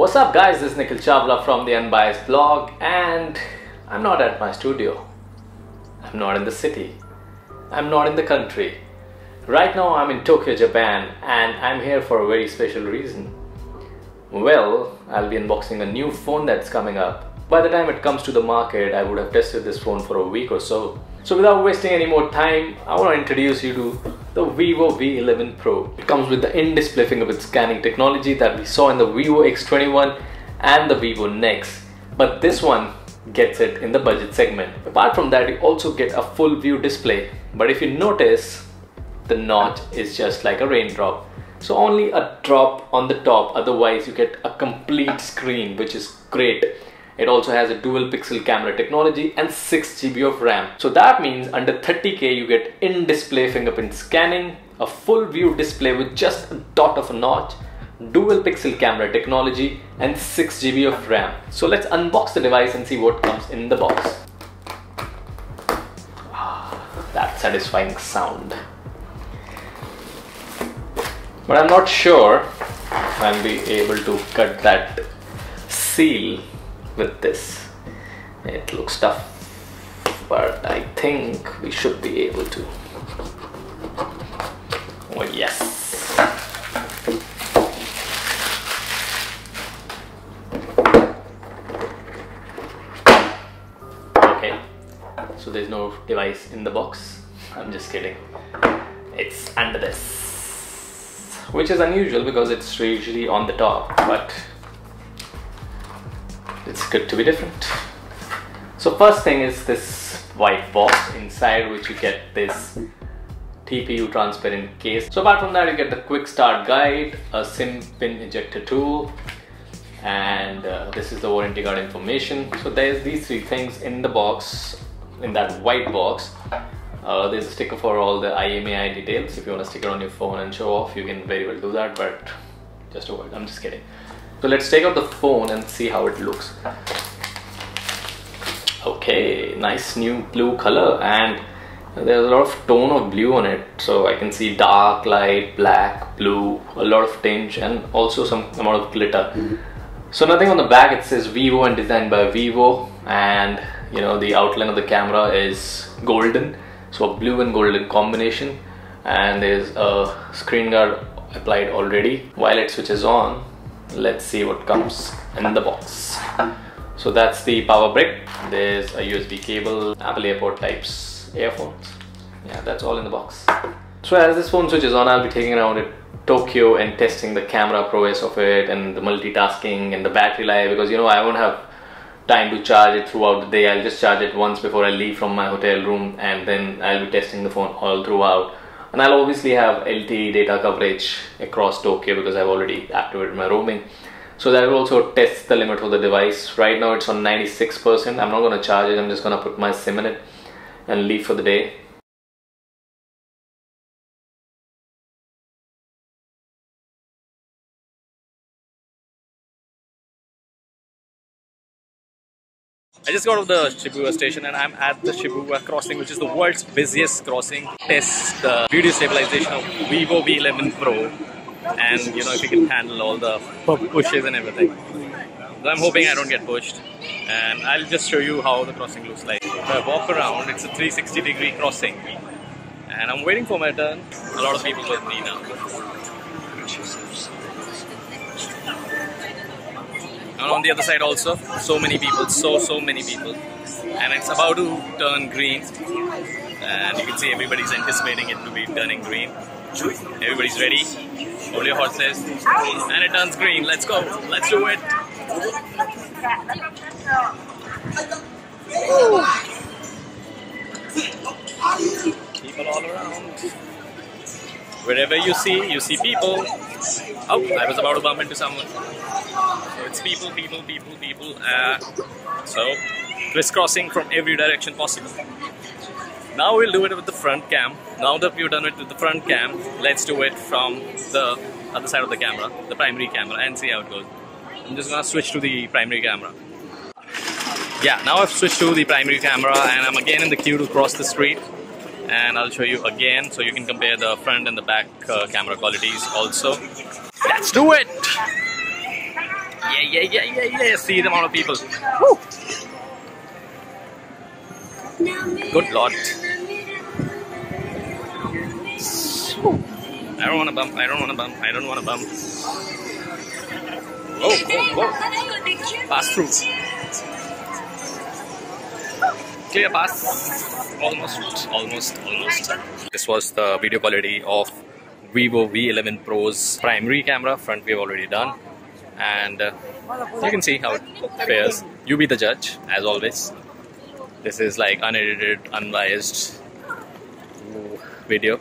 What's up guys, this is Nikhil Chawla from the Unbiased blog, and I'm not at my studio. I'm not in the city. I'm not in the country. Right now I'm in Tokyo, Japan, and I'm here for a very special reason. Well, I'll be unboxing a new phone that's coming up. By the time it comes to the market, I would have tested this phone for a week or so. So without wasting any more time, I want to introduce you to the VIVO V11 Pro. It comes with the in-display fingerprint scanning technology that we saw in the VIVO X21 and the VIVO Next. But this one gets it in the budget segment. Apart from that, you also get a full view display. But if you notice, the notch is just like a raindrop. So only a drop on the top, otherwise you get a complete screen, which is great. It also has a dual pixel camera technology and 6 GB of RAM. So that means under 30k you get in-display fingerprint scanning, a full view display with just a dot of a notch, dual pixel camera technology and 6 GB of RAM. So let's unbox the device and see what comes in the box. That satisfying sound. But I'm not sure if I'll be able to cut that seal with this. It looks tough, but I think we should be able to. Oh yes. Okay, so there's no device in the box. I'm just kidding. It's under this, which is unusual because it's usually on the top, but it's good to be different. So first thing is this white box, inside which you get this TPU transparent case. So apart from that, you get the quick start guide, a SIM pin ejector tool, and this is the warranty card information. So there's these three things in the box, in that white box. There's a sticker for all the IMEI details. If you want to stick it on your phone and show off, you can very well do that, but just avoid. I'm just kidding. So let's take out the phone and see how it looks. Okay, nice new blue color, and there's a lot of tone of blue on it. So I can see dark, light, black, blue, a lot of tinge, and also some amount of glitter. So nothing on the back. It says VIVO and designed by VIVO, and you know the outline of the camera is golden, so a blue and golden combination, and there's a screen guard applied already. While it switches on, let's see what comes in the box. So that's the power brick. There's a USB cable, Apple AirPod types, earphones. Yeah, that's all in the box. So as this phone switches on, I'll be taking around it Tokyo and testing the camera prowess of it and the multitasking and the battery life, because you know I won't have time to charge it throughout the day. I'll just charge it once before I leave from my hotel room, and then I'll be testing the phone all throughout. And I'll obviously have LTE data coverage across Tokyo because I've already activated my roaming. So that will also test the limit of the device. Right now it's on 96%. I'm not going to charge it. I'm just going to put my SIM in it and leave for the day. I just got off the Shibuya station and I'm at the Shibuya crossing, which is the world's busiest crossing. Test the video stabilization of VIVO V11 Pro, and you know if you can handle all the pushes and everything. So I'm hoping I don't get pushed, and I'll just show you how the crossing looks like. If I walk around, it's a 360-degree crossing, and I'm waiting for my turn. A lot of people with me now. And on the other side also, so many people, so many people, and it's about to turn green, and you can see everybody's anticipating it to be turning green. Everybody's ready, hold your horses, and it turns green. Let's go, let's do it. People all around. Wherever you see people. Oh, I was about to bump into someone. So it's people. So crisscrossing from every direction possible. Now we'll do it with the front cam. Now that we've done it with the front cam, let's do it from the other side of the camera, the primary camera, and see how it goes. I'm just gonna switch to the primary camera. Yeah, now I've switched to the primary camera and I'm again in the queue to cross the street. And I'll show you again so you can compare the front and the back camera qualities also. Let's do it! Yeah. See the amount of people. Woo. Good Lord. I don't want to bump. I don't want to bump. Whoa. Pass through. Clear pass. Almost. This was the video quality of VIVO V11 Pro's primary camera. Front we have already done. And you can see how it fares. You be the judge, as always. This is like unedited, unbiased video.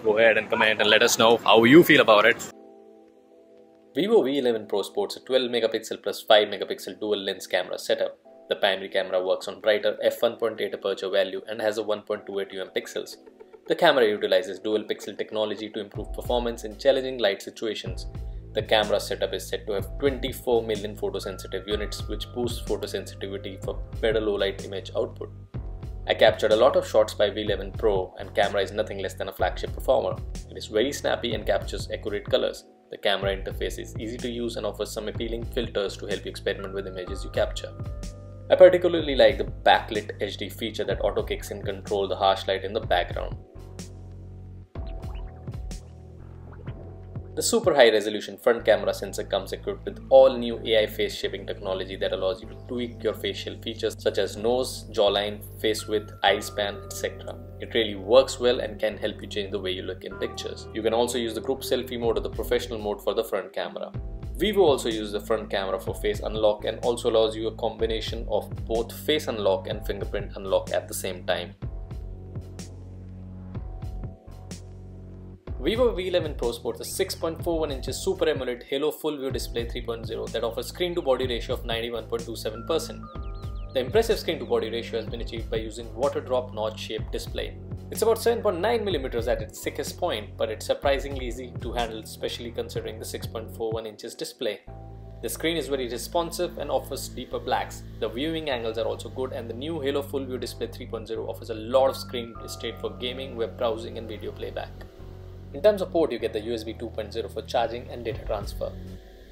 Go ahead and comment and let us know how you feel about it. VIVO V11 Pro sports a 12 megapixel plus 5 megapixel dual lens camera setup. The primary camera works on brighter f1.8 aperture value and has a 1.28 pixels. The camera utilizes dual pixel technology to improve performance in challenging light situations. The camera setup is said to have 24 million photosensitive units, which boosts photosensitivity for better low light image output. I captured a lot of shots by V11 Pro, and camera is nothing less than a flagship performer. It is very snappy and captures accurate colors. The camera interface is easy to use and offers some appealing filters to help you experiment with images you capture. I particularly like the backlit HD feature that auto kicks in control the harsh light in the background. The super high resolution front camera sensor comes equipped with all new AI face shaping technology that allows you to tweak your facial features such as nose, jawline, face width, eye span, etc. It really works well and can help you change the way you look in pictures. You can also use the group selfie mode or the professional mode for the front camera. VIVO also uses the front camera for face unlock and also allows you a combination of both face unlock and fingerprint unlock at the same time. VIVO V11 Pro sports a 6.41 inches Super AMOLED Halo Full View Display 3.0 that offers screen to body ratio of 91.27%. The impressive screen to body ratio has been achieved by using water drop notch shaped display. It's about 7.9mm at its thickest point, but it's surprisingly easy to handle, especially considering the 6.41 inches display. The screen is very responsive and offers deeper blacks. The viewing angles are also good, and the new Halo Full View Display 3.0 offers a lot of screen estate for gaming, web browsing and video playback. In terms of port, you get the USB 2.0 for charging and data transfer.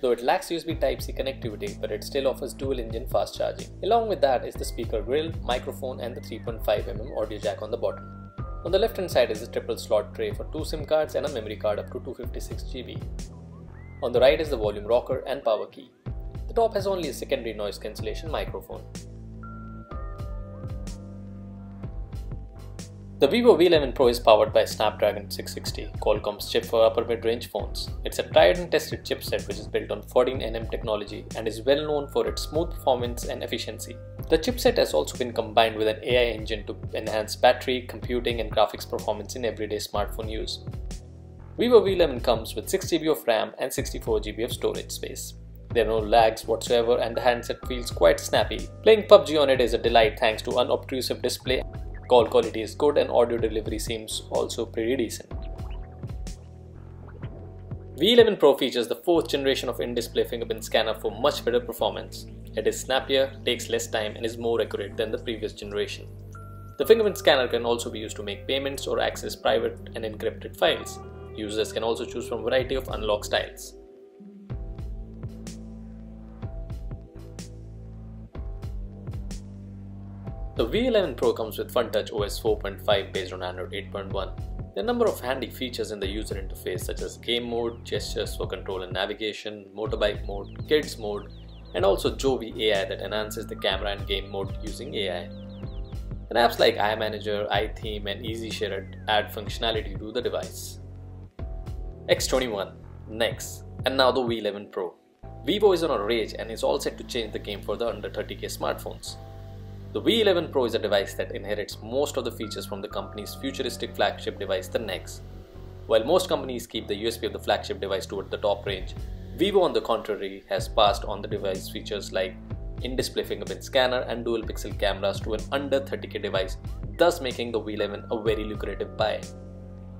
Though it lacks USB Type-C connectivity, but it still offers dual-engine fast charging. Along with that is the speaker grille, microphone and the 3.5mm audio jack on the bottom. On the left hand side is the triple slot tray for 2 SIM cards and a memory card up to 256GB. On the right is the volume rocker and power key. The top has only a secondary noise cancellation microphone. The VIVO V11 Pro is powered by Snapdragon 660, Qualcomm's chip for upper mid-range phones. It's a tried and tested chipset which is built on 14nm technology and is well known for its smooth performance and efficiency. The chipset has also been combined with an AI engine to enhance battery, computing and graphics performance in everyday smartphone use. VIVO V11 comes with 6GB of RAM and 64GB of storage space. There are no lags whatsoever and the handset feels quite snappy. Playing PUBG on it is a delight thanks to unobtrusive display. Call quality is good and audio delivery seems also pretty decent. V11 Pro features the 4th generation of in-display fingerprint scanner for much better performance. It is snappier, takes less time and is more accurate than the previous generation. The fingerprint scanner can also be used to make payments or access private and encrypted files. Users can also choose from a variety of unlock styles. The V11 Pro comes with FunTouch OS 4.5 based on Android 8.1. There are a number of handy features in the user interface such as game mode, gestures for control and navigation, motorbike mode, kids mode, and also Jovi AI that enhances the camera and game mode using AI. And apps like iManager, iTheme and EasyShare add functionality to the device. X21, next, and now the V11 Pro. VIVO is on a rage and is all set to change the game for the under 30k smartphones. The V11 Pro is a device that inherits most of the features from the company's futuristic flagship device, the Nex. While most companies keep the USP of the flagship device toward the top range, VIVO on the contrary has passed on the device features like in-display fingerprint scanner and dual pixel cameras to an under 30k device, thus making the V11 a very lucrative buy.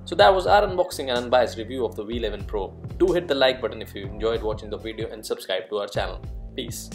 So that was our unboxing and unbiased review of the V11 Pro. Do hit the like button if you enjoyed watching the video and subscribe to our channel. Peace.